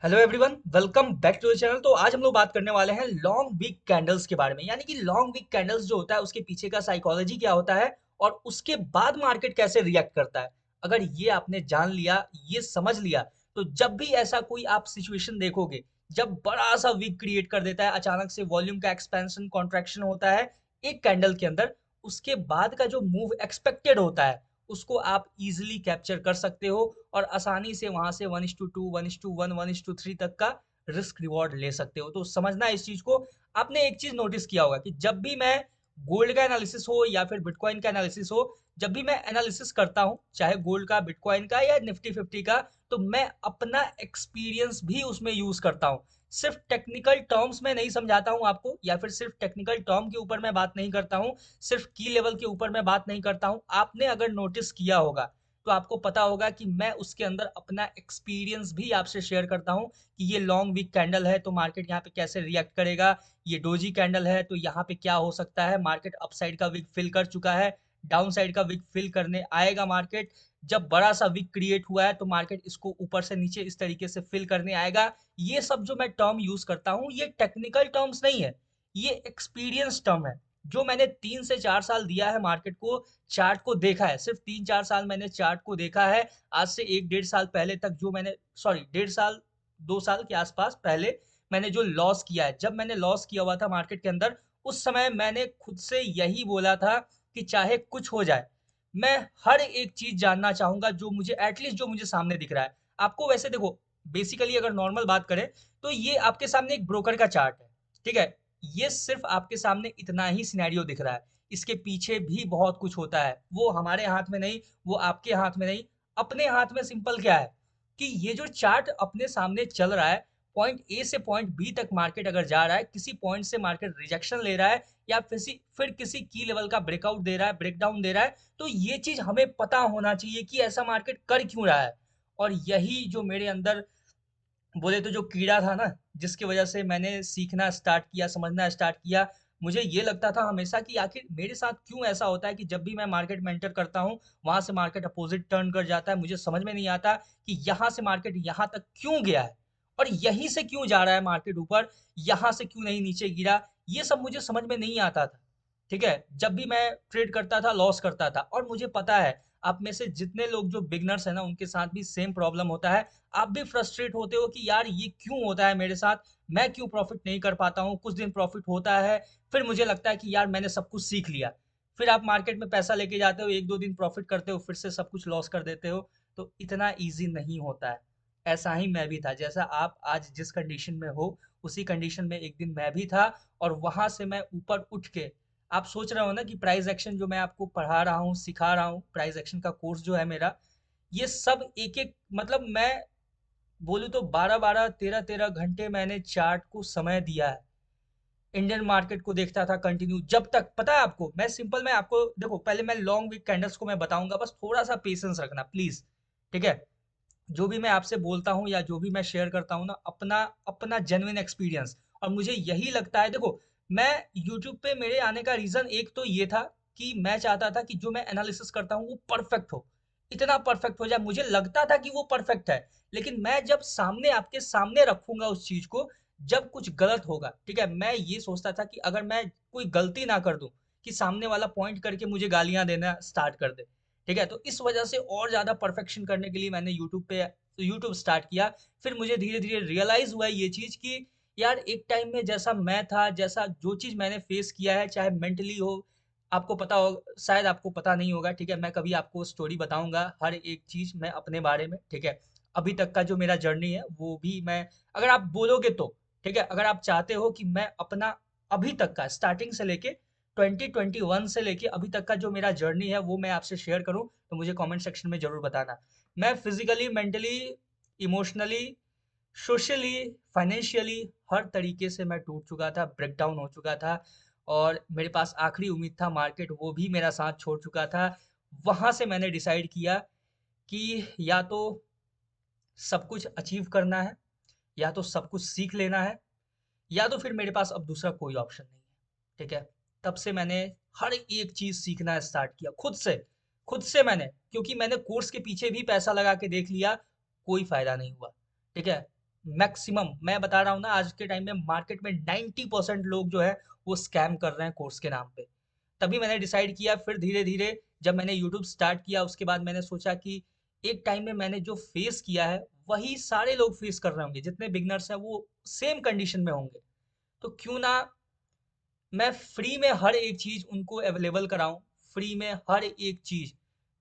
Hello everyone, welcome back to the channel. तो आज हम लोग बात करने वाले हैं लॉन्ग वीक कैंडल्स के बारे में, यानी कि लॉन्ग वीक कैंडल्स जो होता है उसके पीछे का साइकोलॉजी क्या होता है और उसके बाद मार्केट कैसे रिएक्ट करता है। अगर ये आपने जान लिया, ये समझ लिया, तो जब भी ऐसा कोई आप सिचुएशन देखोगे जब बड़ा सा वीक क्रिएट कर देता है, अचानक से वॉल्यूम का एक्सपेंशन कॉन्ट्रैक्शन होता है एक कैंडल के अंदर, उसके बाद का जो मूव एक्सपेक्टेड होता है उसको आप इजीली कैप्चर कर सकते हो और आसानी से वहां से 1:2, 1:1, 1:3 तक का रिस्क रिवॉर्ड ले सकते हो। तो समझना इस चीज को। आपने एक चीज नोटिस किया होगा कि जब भी मैं गोल्ड का एनालिसिस हो या फिर बिटकॉइन का एनालिसिस हो, जब भी मैं एनालिसिस करता हूं, चाहे गोल्ड का, बिटकॉइन का या निफ्टी 50 का, तो मैं अपना एक्सपीरियंस भी उसमें यूज करता हूं। सिर्फ टेक्निकल टर्म्स में नहीं समझाता हूं आपको, या फिर सिर्फ टेक्निकल टर्म के ऊपर मैं बात नहीं करता हूं, सिर्फ की लेवल के ऊपर मैं बात नहीं करता हूं। आपने अगर नोटिस किया होगा तो आपको पता होगा कि मैं उसके अंदर अपना एक्सपीरियंस भी आपसे शेयर करता हूं कि ये लॉन्ग वीक कैंडल है तो मार्केट यहाँ पे कैसे रिएक्ट करेगा, ये डोजी कैंडल है तो यहाँ पे क्या हो सकता है, मार्केट अपसाइड का वीक फिल कर चुका है, डाउन साइड का वीक फिल करने आएगा मार्केट, जब बड़ा सा वीक क्रिएट हुआ है तो मार्केट इसको ऊपर से नीचे इस तरीके से फिल करने आएगा। ये सब जो मैं टर्म यूज करता हूँ ये टेक्निकल टर्म्स नहीं है, ये एक्सपीरियंस टर्म है जो मैंने 3 से 4 साल दिया है मार्केट को, चार्ट को देखा है। सिर्फ 3-4 साल मैंने चार्ट को देखा है। आज से 1-1.5 साल पहले तक जो मैंने, सॉरी, 1.5 साल 2 साल के आसपास पहले मैंने जो लॉस किया है, जब मैंने लॉस किया हुआ था मार्केट के अंदर, उस समय मैंने खुद से यही बोला था कि चाहे कुछ हो जाए, मैं हर एक चीज जानना चाहूंगा जो मुझे, एटलीस्ट जो मुझे सामने दिख रहा है। आपको वैसे देखो, बेसिकली अगर नॉर्मल बात करें तो ये आपके सामने एक ब्रोकर का चार्ट है, ठीक है। ये सिर्फ आपके सामने इतना ही सिनेरियो दिख रहा है, इसके पीछे भी बहुत कुछ होता है, वो हमारे हाथ में नहीं, वो आपके हाथ में नहीं। अपने हाथ में सिंपल क्या है कि ये जो चार्ट अपने सामने चल रहा है, पॉइंट ए से पॉइंट बी तक मार्केट अगर जा रहा है, किसी पॉइंट से मार्केट रिजेक्शन ले रहा है या फिर किसी की लेवल का ब्रेकआउट दे रहा है, ब्रेकडाउन दे रहा है, तो ये चीज हमें पता होना चाहिए कि ऐसा मार्केट कर क्यों रहा है। और यही जो मेरे अंदर, बोले तो जो कीड़ा था ना, जिसकी वजह से मैंने सीखना स्टार्ट किया, समझना स्टार्ट किया। मुझे ये लगता था हमेशा कि आखिर मेरे साथ क्यों ऐसा होता है कि जब भी मैं मार्केट में एंटर करता हूँ वहां से मार्केट अपोजिट टर्न कर जाता है। मुझे समझ में नहीं आता कि यहाँ से मार्केट यहाँ तक क्यों गया है और यहीं से क्यों जा रहा है मार्केट ऊपर, यहाँ से क्यों नहीं नीचे गिरा। ये सब मुझे समझ में नहीं आता था, ठीक है। जब भी मैं ट्रेड करता था लॉस करता था, और मुझे पता है आप में से जितने लोग जो बिगनर्स है ना, उनके साथ भी सेम प्रॉब्लम होता है। आप भी फ्रस्ट्रेट होते हो कि यार ये क्यों होता है मेरे साथ, मैं क्यों प्रॉफिट नहीं कर पाता हूँ। कुछ दिन प्रॉफिट होता है, फिर मुझे लगता है कि यार मैंने सब कुछ सीख लिया, फिर आप मार्केट में पैसा लेके जाते हो, 1-2 दिन प्रॉफिट करते हो, फिर से सब कुछ लॉस कर देते हो। तो इतना ईजी नहीं होता है। ऐसा ही मैं भी था, जैसा आप आज जिस कंडीशन में हो उसी कंडीशन में एक दिन मैं भी था। और वहां से मैं ऊपर उठ के, आप सोच रहे हो ना कि प्राइस एक्शन जो मैं आपको पढ़ा रहा हूँ, सिखा रहा हूँ, प्राइस एक्शन का कोर्स जो है मेरा, ये सब एक एक, मतलब मैं बोलूँ तो 12-12, 13-13 घंटे मैंने चार्ट को समय दिया है। इंडियन मार्केट को देखता था कंटिन्यू, जब तक, पता है आपको, मैं आपको देखो, पहले मैं लॉन्ग वीक कैंडल्स को मैं बताऊंगा, बस थोड़ा सा पेशेंस रखना प्लीज, ठीक है। जो भी मैं आपसे बोलता हूँ या जो भी मैं शेयर करता हूँ ना, अपना अपना जेन्युइन एक्सपीरियंस। और मुझे यही लगता है, देखो, मैं यूट्यूब पे मेरे आने का रीजन एक तो ये था कि मैं चाहता था कि जो मैं एनालिसिस करता हूँ वो परफेक्ट हो, इतना परफेक्ट हो जाए, मुझे लगता था कि वो परफेक्ट है। लेकिन मैं जब सामने, आपके सामने रखूंगा उस चीज को, जब कुछ गलत होगा, ठीक है, मैं ये सोचता था कि अगर मैं कोई गलती ना कर दूं कि सामने वाला पॉइंट करके मुझे गालियां देना स्टार्ट कर दे, ठीक है। तो इस वजह से और ज़्यादा परफेक्शन करने के लिए मैंने यूट्यूब स्टार्ट किया। फिर मुझे धीरे धीरे रियलाइज हुआ ये चीज़ कि यार एक टाइम में जैसा मैं था, जैसा जो चीज़ मैंने फेस किया है, चाहे मेंटली हो, आपको पता हो, शायद आपको पता नहीं होगा, ठीक है, मैं कभी आपको स्टोरी बताऊंगा हर एक चीज़ मैं अपने बारे में, ठीक है। अभी तक का जो मेरा जर्नी है वो भी मैं, अगर आप बोलोगे तो, ठीक है, अगर आप चाहते हो कि मैं अपना अभी तक का स्टार्टिंग से लेके 2021 से लेके अभी तक का जो मेरा जर्नी है वो मैं आपसे शेयर करूं, तो मुझे कमेंट सेक्शन में जरूर बताना। मैं physically, mentally, emotionally, socially, financially, हर तरीके से मैं टूट चुका था, ब्रेक डाउन हो चुका था। और मेरे पास आखिरी उम्मीद था मार्केट, वो भी मेरा साथ छोड़ चुका था। वहां से मैंने डिसाइड किया कि या तो सब कुछ अचीव करना है, या तो सब कुछ सीख लेना है, या तो फिर मेरे पास अब दूसरा कोई ऑप्शन नहीं है, ठीक है। तब से मैंने हर एक चीज सीखना स्टार्ट किया खुद से मैंने, क्योंकि मैंने कोर्स के पीछे भी पैसा लगा के देख लिया, कोई फायदा नहीं हुआ, ठीक है। मैक्सिमम मैं बता रहा हूँ ना, आज के टाइम में मार्केट में 90% लोग जो है वो स्कैम कर रहे हैं कोर्स के नाम पे। तभी मैंने डिसाइड किया, फिर धीरे धीरे जब मैंने यूट्यूब स्टार्ट किया उसके बाद मैंने सोचा कि एक टाइम में मैंने जो फेस किया है वही सारे लोग फेस कर रहे होंगे, जितने बिगनर्स हैं वो सेम कंडीशन में होंगे। तो क्यों ना मैं फ्री में हर एक चीज़ उनको अवेलेबल कराऊं, फ्री में हर एक चीज़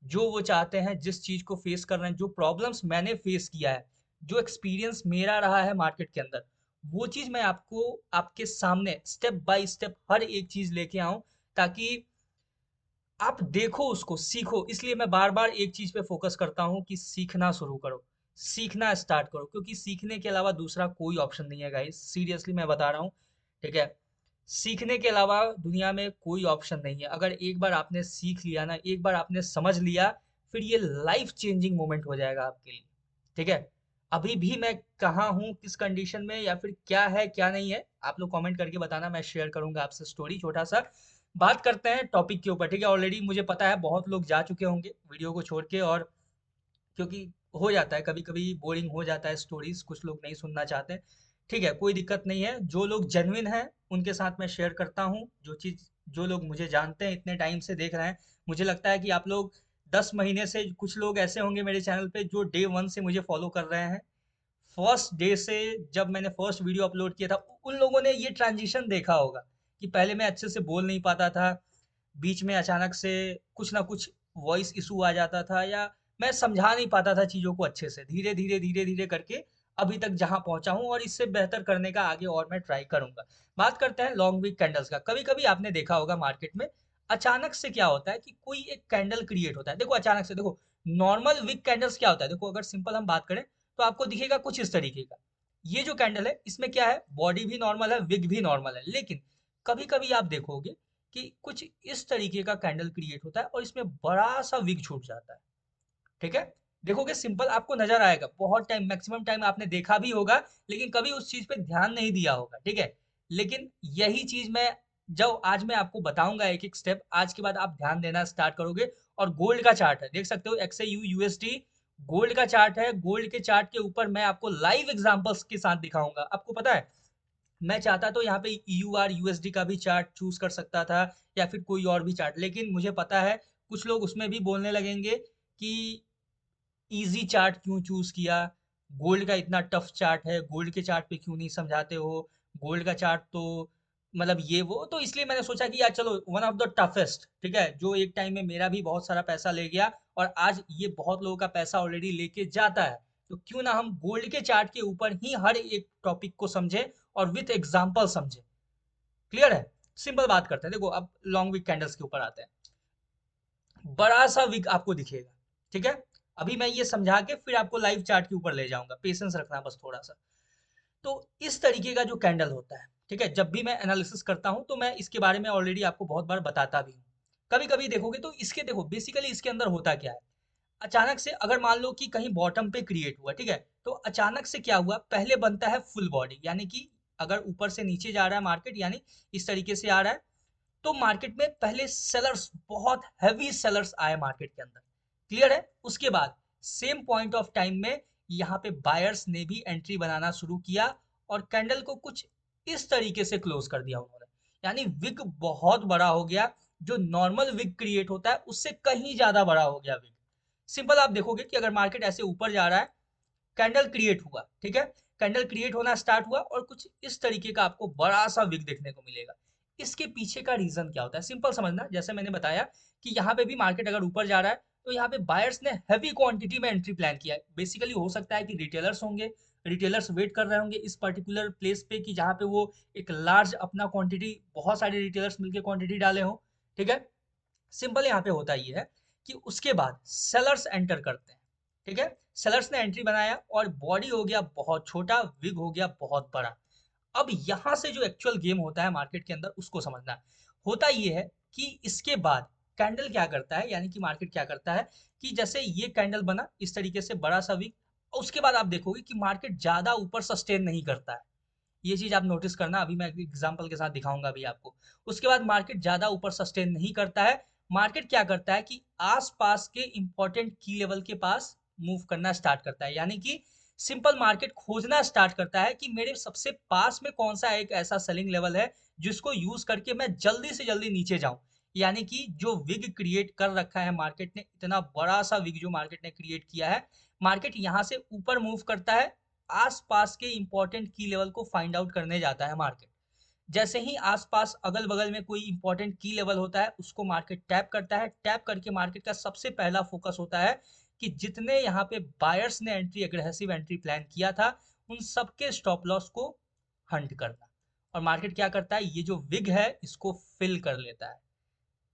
जो वो चाहते हैं, जिस चीज़ को फेस कर रहे हैं, जो प्रॉब्लम्स मैंने फेस किया है, जो एक्सपीरियंस मेरा रहा है मार्केट के अंदर, वो चीज़ मैं आपको आपके सामने स्टेप बाय स्टेप हर एक चीज़ लेके आऊं, ताकि आप देखो उसको सीखो। इसलिए मैं बार बार एक चीज़ पे फोकस करता हूँ कि सीखना शुरू करो, सीखना स्टार्ट करो, क्योंकि सीखने के अलावा दूसरा कोई ऑप्शन नहीं है गाइस, सीरियसली मैं बता रहा हूँ। ठीक है, सीखने के अलावा दुनिया में कोई ऑप्शन नहीं है। अगर एक बार आपने सीख लिया ना, एक बार आपने समझ लिया, फिर ये लाइफ चेंजिंग मोमेंट हो जाएगा आपके लिए। ठीक है, अभी भी मैं कहाँ हूँ, किस कंडीशन में, या फिर क्या है क्या नहीं है, आप लोग कमेंट करके बताना, मैं शेयर करूंगा आपसे स्टोरी छोटा सा। बात करते हैं टॉपिक के ऊपर। ठीक है, ऑलरेडी मुझे पता है बहुत लोग जा चुके होंगे वीडियो को छोड़ के, और क्योंकि हो जाता है कभी कभी बोरिंग हो जाता है स्टोरीज, कुछ लोग नहीं सुनना चाहते। ठीक है, कोई दिक्कत नहीं है, जो लोग जेन्युइन हैं उनके साथ मैं शेयर करता हूँ जो चीज़। जो लोग मुझे जानते हैं, इतने टाइम से देख रहे हैं, मुझे लगता है कि आप लोग 10 महीने से, कुछ लोग ऐसे होंगे मेरे चैनल पे जो डे वन से मुझे फॉलो कर रहे हैं। फर्स्ट डे से जब मैंने फर्स्ट वीडियो अपलोड किया था, उन लोगों ने ये ट्रांजिशन देखा होगा कि पहले मैं अच्छे से बोल नहीं पाता था, बीच में अचानक से कुछ ना कुछ वॉइस इशू आ जाता था, या मैं समझा नहीं पाता था चीज़ों को अच्छे से। धीरे धीरे धीरे धीरे करके अभी तक जहाँ पहुँचा हूँ, और इससे बेहतर करने का आगे और मैं ट्राई करूँगा। बात करते हैं लॉन्ग वीक कैंडल्स का। कभी कभी आपने देखा होगा मार्केट में अचानक से क्या होता है कि कोई एक कैंडल क्रिएट होता है। देखो अचानक से, देखो नॉर्मल वीक कैंडल्स क्या होता है, देखो अगर सिंपल हम बात करें तो आपको दिखेगा कुछ इस तरीके का। ये जो कैंडल है इसमें क्या है, बॉडी भी नॉर्मल है, विग भी नॉर्मल है, लेकिन कभी कभी आप देखोगे कि कुछ इस तरीके का कैंडल क्रिएट होता है और इसमें बड़ा सा विग छूट जाता है। ठीक है, देखोगे सिंपल आपको नजर आएगा, बहुत टाइम, मैक्सिमम टाइम आपने देखा भी होगा, लेकिन कभी उस चीज पे ध्यान नहीं दिया होगा। ठीक है, लेकिन यही चीज मैं, जब आज मैं आपको बताऊंगा एक एक स्टेप, आज के बाद आप ध्यान देना स्टार्ट करोगे। और गोल्ड का चार्ट है, देख सकते हो XAU USD गोल्ड का चार्ट है। गोल्ड के चार्ट के ऊपर मैं आपको लाइव एग्जांपल्स के साथ दिखाऊंगा। आपको पता है, मैं चाहता तो यहाँ पे EUR USD का भी चार्ट चूज कर सकता था, या फिर कोई और भी चार्ट, लेकिन मुझे पता है कुछ लोग उसमें भी बोलने लगेंगे कि इजी चार्ट क्यों चूज किया, गोल्ड का इतना टफ चार्ट है, गोल्ड के चार्ट पे क्यों नहीं समझाते हो, गोल्ड का चार्ट तो मतलब ये वो। तो इसलिए मैंने सोचा कि यार चलो, वन ऑफ द टफेस्ट, ठीक है, जो एक टाइम में मेरा भी बहुत सारा पैसा ले गया और आज ये बहुत लोगों का पैसा ऑलरेडी लेके जाता है, तो क्यों ना हम गोल्ड के चार्ट के ऊपर ही हर एक टॉपिक को समझे और विथ एग्जाम्पल समझे। क्लियर है, सिंपल बात करते हैं। देखो अब लॉन्ग वीक कैंडल्स के ऊपर आते हैं। बड़ा सा विक आपको दिखेगा। ठीक है, अभी मैं ये समझा के फिर आपको लाइव चार्ट के ऊपर ले जाऊंगा, पेशेंस रखना बस थोड़ा सा। तो इस तरीके का जो कैंडल होता है, ठीक है, जब भी मैं एनालिसिस करता हूं तो मैं इसके बारे में ऑलरेडी आपको बहुत बार बताता भी हूँ। कभी कभी देखोगे तो इसके, देखो बेसिकली इसके अंदर होता क्या है, अचानक से अगर मान लो कि कहीं बॉटम पे क्रिएट हुआ, ठीक है, तो अचानक से क्या हुआ, पहले बनता है फुल बॉडी, यानी कि अगर ऊपर से नीचे जा रहा है मार्केट, यानी इस तरीके से आ रहा है, तो मार्केट में पहले सेलर्स, बहुत हैवी सेलर्स आए मार्केट के अंदर। क्लियर है, उसके बाद सेम पॉइंट ऑफ टाइम में यहाँ पे बायर्स ने भी एंट्री बनाना शुरू किया और कैंडल को कुछ इस तरीके से क्लोज कर दिया उन्होंने, यानी विग बहुत बड़ा हो गया। जो नॉर्मल विग क्रिएट होता है उससे कहीं ज्यादा बड़ा हो गया विग। सिंपल आप देखोगे कि अगर मार्केट ऐसे ऊपर जा रहा है, कैंडल क्रिएट हुआ, ठीक है, कैंडल क्रिएट होना स्टार्ट हुआ और कुछ इस तरीके का आपको बड़ा सा विग देखने को मिलेगा। इसके पीछे का रीजन क्या होता है, सिंपल समझना, जैसे मैंने बताया कि यहाँ पे भी मार्केट अगर ऊपर जा रहा है तो यहाँ पे बायर्स ने हैवी क्वांटिटी में एंट्री प्लान किया है। बेसिकली हो सकता है कि रिटेलर्स होंगे, रिटेलर्स वेट कर रहे होंगे इस पर्टिकुलर प्लेस पे कि जहाँ पे वो एक लार्ज अपना क्वांटिटी, बहुत सारे रिटेलर्स मिलकर क्वांटिटी डाले हों। ठीक है, सिंपल यहाँ पे होता ये है कि उसके बाद सेलर्स एंटर करते हैं। ठीक है, सेलर्स ने एंट्री बनाया और बॉडी हो गया बहुत छोटा, विग हो गया बहुत बड़ा। अब यहाँ से जो एक्चुअल गेम होता है मार्केट के अंदर उसको समझना है। होता ये है कि इसके बाद कैंडल क्या करता है, यानी कि मार्केट क्या करता है कि जैसे ये कैंडल बना इस तरीके से बड़ा सा विग, उसके बाद आप देखोगे कि मार्केट ज्यादा ऊपर सस्टेन नहीं करता है। ये चीज आप नोटिस करना, अभी मैं एग्जांपल के साथ दिखाऊंगा अभी आपको। उसके बाद मार्केट ज्यादा ऊपर सस्टेन नहीं करता है। मार्केट क्या करता है कि आसपास के इंपॉर्टेंट की लेवल के पास मूव करना स्टार्ट करता है, यानी कि सिंपल मार्केट खोजना स्टार्ट करता है कि मेरे सबसे पास में कौन सा एक ऐसा सेलिंग लेवल है जिसको यूज करके मैं जल्दी से जल्दी नीचे जाऊं। यानी कि जो विग क्रिएट कर रखा है मार्केट ने, इतना बड़ा सा विग जो मार्केट ने क्रिएट किया है, मार्केट यहाँ से ऊपर मूव करता है, आसपास के इंपॉर्टेंट की लेवल को फाइंड आउट करने जाता है मार्केट। जैसे ही आसपास अगल बगल में कोई इंपॉर्टेंट की लेवल होता है उसको मार्केट टैप करता है। टैप करके मार्केट का सबसे पहला फोकस होता है कि जितने यहाँ पे बायर्स ने एंट्री एग्रेसिव एंट्री प्लान किया था उन सबके स्टॉप लॉस को हंट करना। और मार्केट क्या करता है, ये जो विग है इसको फिल कर लेता है।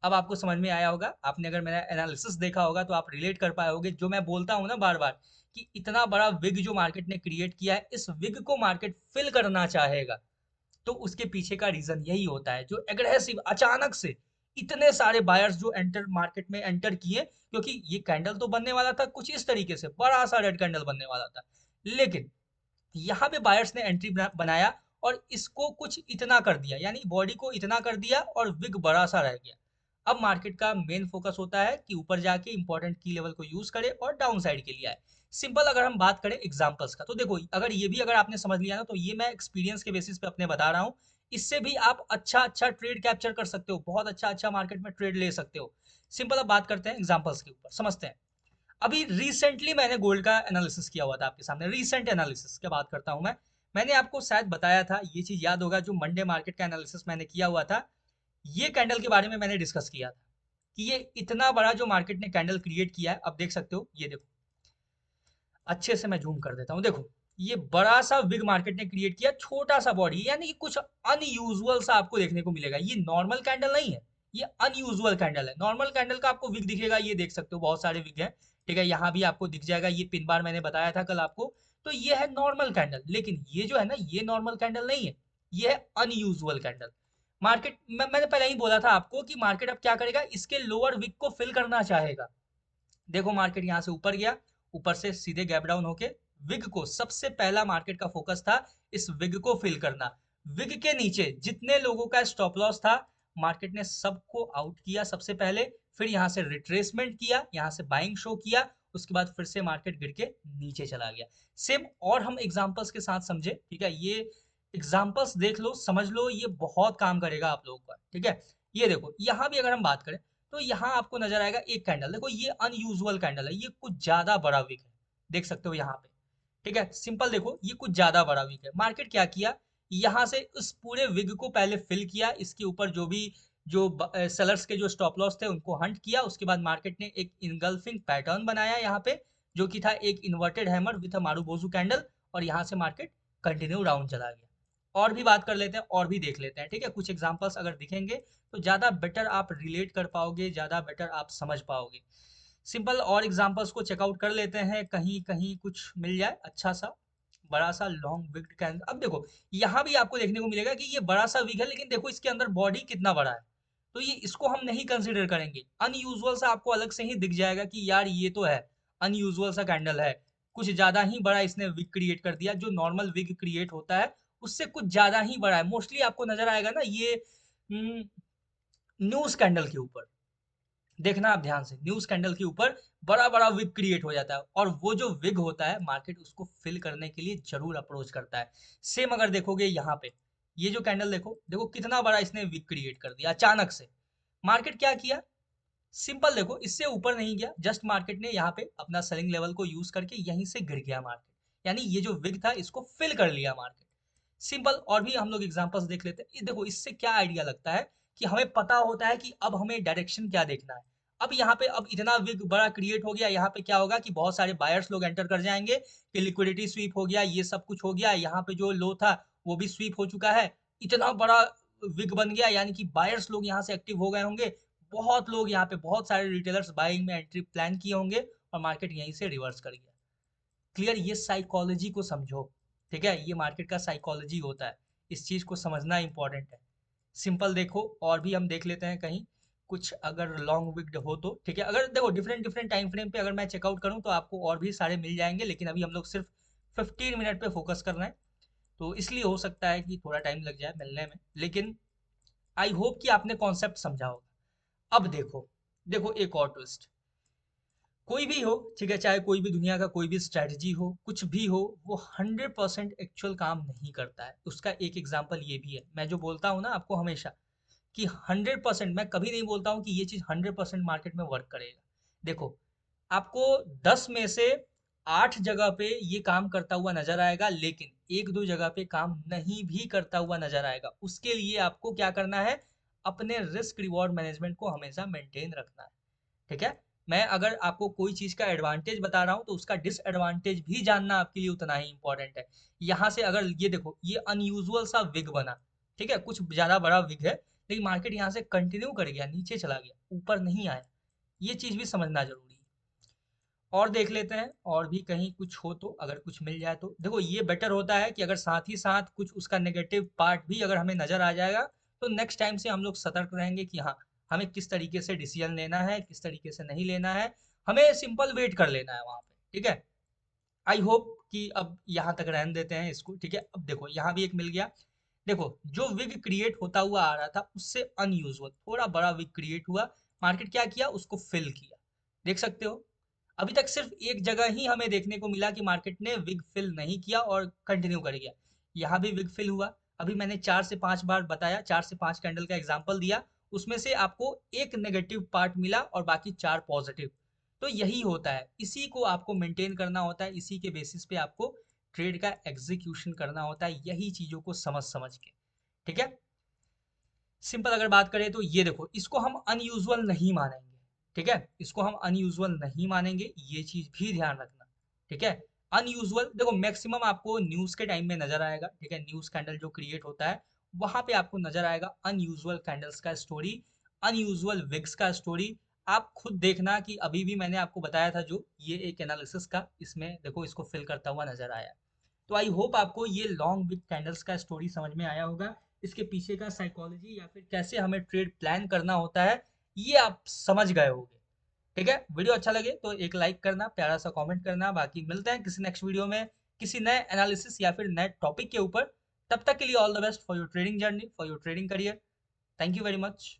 अब आपको समझ में आया होगा, आपने अगर मेरा एनालिसिस देखा होगा तो आप रिलेट कर पाए होगे जो मैं बोलता हूँ ना बार बार, कि इतना बड़ा विग जो मार्केट ने क्रिएट किया है, इस विग को मार्केट फिल करना चाहेगा। तो उसके पीछे का रीजन यही होता है, जो एग्रेसिव अचानक से इतने सारे बायर्स जो एंटर मार्केट में एंटर किए, क्योंकि ये कैंडल तो बनने वाला था कुछ इस तरीके से, बड़ा सा रेड कैंडल बनने वाला था, लेकिन यहाँ पे बायर्स ने एंट्री बनाया और इसको कुछ इतना कर दिया, यानी बॉडी को इतना कर दिया और विग बड़ा सा रह गया। अब मार्केट का मेन फोकस होता है कि ऊपर जाके इंपॉर्टेंट की लेवल को यूज करे और डाउन साइड के लिए आए। सिंपल अगर हम बात करें एग्जांपल्स का, तो देखो अगर ये भी अगर आपने समझ लिया ना, तो ये मैं एक्सपीरियंस के बेसिस पे अपने बता रहा हूँ, इससे भी आप अच्छा अच्छा ट्रेड कैप्चर कर सकते हो, बहुत अच्छा अच्छा मार्केट में ट्रेड ले सकते हो। सिंपल अब बात करते हैं एग्जाम्पल्स के ऊपर, समझते हैं। अभी रिसेंटली मैंने गोल्ड का एनालिसिस किया हुआ था आपके सामने, रिसेंट एनालिसिस की बात करता हूं मैं। मैंने आपको शायद बताया था, ये चीज याद होगा, जो मंडे मार्केट का एनालिसिस मैंने किया हुआ था, ये कैंडल के बारे में मैंने डिस्कस किया था कि ये इतना बड़ा जो मार्केट ने कैंडल क्रिएट किया है। अब देख सकते हो, ये देखो, अच्छे से मैं जूम कर देता हूँ, देखो ये बड़ा सा बिग मार्केट ने क्रिएट किया, छोटा सा बॉडी, यानी कि कुछ अनयूजुअल सा आपको देखने को मिलेगा। ये नॉर्मल कैंडल नहीं है, ये अनयूजुअल कैंडल है। नॉर्मल कैंडल का आपको विग दिखेगा, ये देख सकते हो बहुत सारे विग हैं, ठीक है, यहाँ भी आपको दिख जाएगा, ये पिन बार मैंने बताया था कल आपको। तो ये है नॉर्मल कैंडल, लेकिन ये जो है ना, ये नॉर्मल कैंडल नहीं है, ये है अनयूजुअल कैंडल। मार्केट मैंने पहले ही बोला था आपको कि मार्केट अब क्या करेगा, इसके लोअर विग को फिल करना चाहेगा। देखो मार्केट यहाँ से ऊपर गया, ऊपर से सीधे गैप डाउन होके विग को, सबसे पहला मार्केट का फोकस था इस विग को फिल करना। विग के नीचे जितने लोगों का स्टॉप लॉस था, मार्केट ने सबको आउट किया सबसे पहले, फिर यहाँ से रिट्रेसमेंट किया, यहाँ से बाइंग शो किया, उसके बाद फिर से मार्केट गिर के नीचे चला गया। सेम और हम एग्जांपल्स के साथ समझे, ठीक है, ये एग्जांपल्स देख लो, समझ लो, ये बहुत काम करेगा आप लोगों का, ठीक है। ये देखो यहाँ भी अगर हम बात करें, तो यहाँ आपको नजर आएगा एक कैंडल, देखो ये अनयूजुअल कैंडल है, ये कुछ ज्यादा बड़ा विक है, देख सकते हो यहाँ पे, ठीक है। सिंपल देखो, ये कुछ ज्यादा बड़ा विक है। मार्केट क्या किया, यहाँ से उस पूरे विग को पहले फिल किया, इसके ऊपर जो भी जो सेलर्स के जो स्टॉप लॉस थे उनको हंट किया, उसके बाद मार्केट ने एक इनगल्फिंग पैटर्न बनाया यहाँ पे, जो कि था एक inverted hammer with a marubozu candle, और यहाँ से मार्केट कंटिन्यू डाउन चला गया। और भी बात कर लेते हैं, और भी देख लेते हैं, ठीक है, कुछ एग्जांपल्स अगर दिखेंगे तो ज़्यादा बेटर आप रिलेट कर पाओगे, ज़्यादा बेटर आप समझ पाओगे। सिंपल और एग्जांपल्स को चेकआउट कर लेते हैं, कहीं कहीं कुछ मिल जाए अच्छा सा बड़ा सा लॉन्ग विग कैंडल। अब देखो यहाँ भी आपको देखने को मिलेगा कि ये बड़ा सा विग है, लेकिन देखो इसके अंदर बॉडी कितना बड़ा है, तो ये इसको हम नहीं कंसिडर करेंगे। अनयूजुअल सा आपको अलग से ही दिख जाएगा कि यार ये तो है अनयूजुअल सा कैंडल है, कुछ ज्यादा ही बड़ा इसने विग क्रिएट कर दिया, जो नॉर्मल विग क्रिएट होता है उससे कुछ ज्यादा ही बड़ा है। मोस्टली आपको नजर आएगा ना ये न्यूज कैंडल के ऊपर, देखना आप ध्यान से, न्यूज कैंडल के ऊपर बड़ा बड़ा विग क्रिएट हो जाता है, और वो जो विग होता है मार्केट उसको फिल करने के लिए जरूर अप्रोच करता है। सेम अगर देखोगे यहाँ पे, ये जो कैंडल देखो, देखो कितना बड़ा इसने विग क्रिएट कर दिया अचानक से। मार्केट क्या किया, सिंपल देखो, इससे ऊपर नहीं गया, जस्ट मार्केट ने यहाँ पे अपना सेलिंग लेवल को यूज करके यहीं से गिर गया मार्केट, यानी ये जो विग था इसको फिल कर लिया मार्केट। सिंपल और भी हम लोग एग्जांपल्स देख लेते हैं। देखो इससे क्या आइडिया लगता है कि हमें पता होता है कि अब हमें डायरेक्शन क्या देखना है। अब यहाँ पे अब इतना विग बड़ा क्रिएट हो गया, यहाँ पे क्या होगा कि बहुत सारे बायर्स लोग एंटर कर जाएंगे, कि लिक्विडिटी स्वीप हो गया, ये सब कुछ हो गया, यहाँ पे जो लो था वो भी स्वीप हो चुका है, इतना बड़ा विग बन गया, यानी कि बायर्स लोग यहाँ से एक्टिव हो गए होंगे, बहुत लोग यहाँ पे, बहुत सारे रिटेलर्स बाइंग में एंट्री प्लान किए होंगे, और मार्केट यहीं से रिवर्स कर गया। क्लियर, ये साइकोलॉजी को समझो, ठीक है, ये मार्केट का साइकोलॉजी होता है, इस चीज को समझना इंपॉर्टेंट है। सिंपल देखो और भी हम देख लेते हैं कहीं कुछ अगर लॉन्ग विक्ड हो तो, ठीक है, अगर देखो डिफरेंट डिफरेंट टाइम फ्रेम पे अगर मैं चेकआउट करूं तो आपको और भी सारे मिल जाएंगे, लेकिन अभी हम लोग सिर्फ 15 मिनट पे फोकस कर रहे हैं, तो इसलिए हो सकता है कि थोड़ा टाइम लग जाए मिलने में, लेकिन आई होप कि आपने कॉन्सेप्ट समझा होगा। अब देखो, देखो एक और ट्विस्ट, कोई भी हो, ठीक है, चाहे कोई भी दुनिया का कोई भी स्ट्रैटेजी हो, कुछ भी हो, वो 100% एक्चुअल काम नहीं करता है। उसका एक एग्जांपल ये भी है, मैं जो बोलता हूँ ना आपको हमेशा कि 100%, मैं कभी नहीं बोलता हूँ कि ये चीज़ 100% मार्केट में वर्क करेगा। देखो, आपको 10 में से 8 जगह पे ये काम करता हुआ नजर आएगा, लेकिन एक दो जगह पे काम नहीं भी करता हुआ नजर आएगा। उसके लिए आपको क्या करना है, अपने रिस्क रिवॉर्ड मैनेजमेंट को हमेशा मेंटेन रखना है। ठीक है, मैं अगर आपको कोई चीज का एडवांटेज बता रहा हूँ तो उसका डिसएडवांटेज भी जानना आपके लिए उतना ही इंपॉर्टेंट है। यहाँ से अगर ये देखो, ये अनयूजुअल सा विग बना, ठीक है, कुछ ज्यादा बड़ा विग है, लेकिन मार्केट यहाँ से कंटिन्यू कर गया, नीचे चला गया, ऊपर नहीं आया। ये चीज भी समझना जरूरी है। और देख लेते हैं, और भी कहीं कुछ हो तो, अगर कुछ मिल जाए तो देखो, ये बेटर होता है कि अगर साथ ही साथ कुछ उसका नेगेटिव पार्ट भी अगर हमें नजर आ जाएगा, तो नेक्स्ट टाइम से हम लोग सतर्क रहेंगे कि हाँ, हमें किस तरीके से डिसीजन लेना है, किस तरीके से नहीं लेना है। हमें सिंपल वेट कर लेना है वहां पे, ठीक है। आई होप कि अब यहाँ तक रहने देते हैं इसको, ठीक है। अब देखो, यहाँ भी एक मिल गया। देखो, जो विग क्रिएट होता हुआ आ रहा था उससे अनयूजुअल थोड़ा बड़ा विग क्रिएट हुआ, मार्केट क्या किया, उसको फिल किया। देख सकते हो, अभी तक सिर्फ एक जगह ही हमें देखने को मिला कि मार्केट ने विग फिल नहीं किया और कंटिन्यू कर गया। यहाँ भी विग फिल हुआ। अभी मैंने 4 से 5 बार बताया, 4 से 5 कैंडल का एग्जांपल दिया, उसमें से आपको एक नेगेटिव पार्ट मिला और बाकी 4 पॉजिटिव। तो यही होता है, इसी को आपको मेंटेन करना होता है, इसी के बेसिस पे आपको ट्रेड का एग्जीक्यूशन करना होता है, यही चीजों को समझ समझ के, ठीक है। सिंपल अगर बात करें तो ये देखो, इसको हम अनयूजुअल नहीं मानेंगे, ठीक है, इसको हम अनयूजुअल नहीं मानेंगे, ये चीज भी ध्यान रखना, ठीक है। अनयूजुअल देखो, मैक्सिमम आपको न्यूज के टाइम में नजर आएगा, ठीक है, न्यूज कैंडल जो क्रिएट होता है वहां पे आपको नजर आएगा अनयूजुअल कैंडल्स का स्टोरी, अनयूजुअल विक्स का स्टोरी। आप खुद देखना कि अभी भी मैंने आपको बताया था जो ये एक एनालिसिस का, इसमें देखो इसको फिल करता हुआ नजर आया। तो आई होप आपको ये लॉन्ग बिग कैंडल्स का स्टोरी समझ में आया होगा, इसके पीछे का साइकोलॉजी या फिर कैसे हमें ट्रेड प्लान करना होता है, ये आप समझ गए होंगे। ठीक है, वीडियो अच्छा लगे तो एक लाइक करना, प्यारा सा कमेंट करना। बाकी मिलते हैं किसी नेक्स्ट वीडियो में, किसी नए एनालिसिस या फिर नए टॉपिक के ऊपर। तब तक के लिए all the best for your trading journey, for your trading career. Thank you very much.